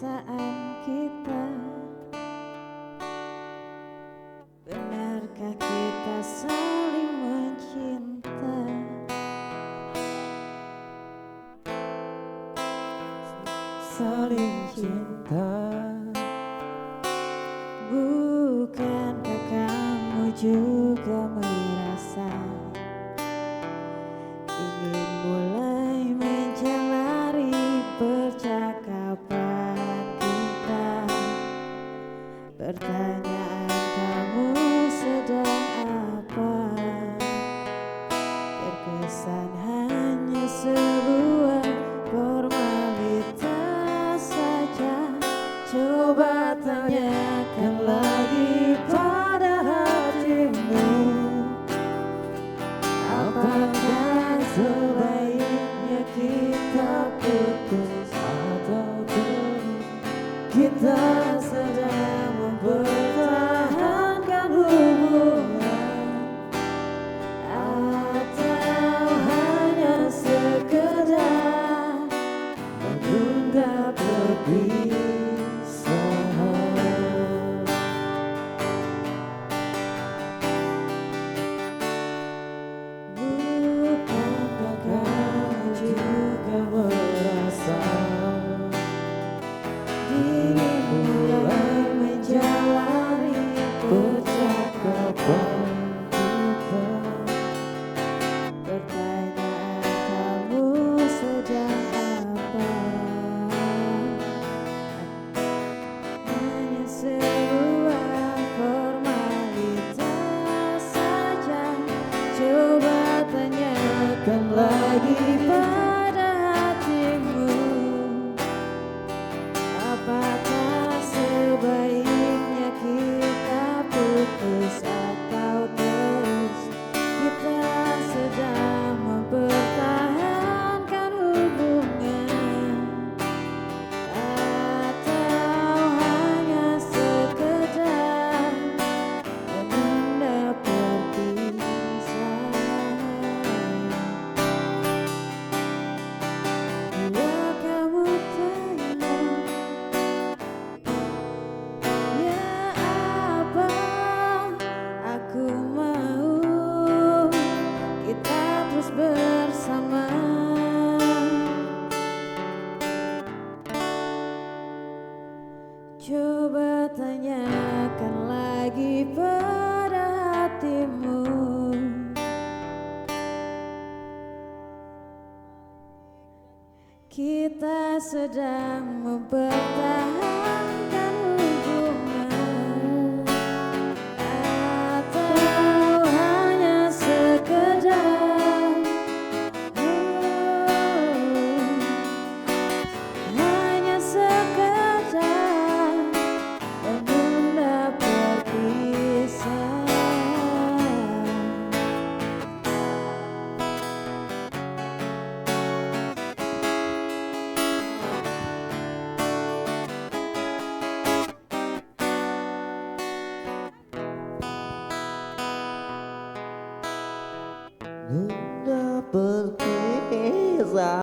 perasaan kita? Benarkah kita saling mencinta? Saling cinta. Bukankah kamu juga merasa ingin mulai menjalari percakapan kita? Pertanyaan kamu sedang apa? Terkesan hanya sebuah formalitas saja. Coba tanyakan lagi pada hatimu, apakah sebaiknya kita putus atau terus kita sedang mempertahankan hubungan, atau hanya sekedar menunda perpisahan. Bukankah kamu juga merasa ingin mulai menjalani percakapan kita? Pertanyaan kamu sedang apa? Hanya sebuah formalitas saja. Coba tanyakan lagi pada hatimu, apakah sebaiknya kita putus atau terus kita sedang mempertahankan hubungan, atau hanya sekedar menunda perpisahan. Bila kamu tanya, ya apa aku mau kita terus bersama. Coba tanyakan lagi pada hatimu, kita sedang mempertahankan hubungan, atau hanya sekedar hanya sekedar menunda perpisahan. Menunda perpisahan.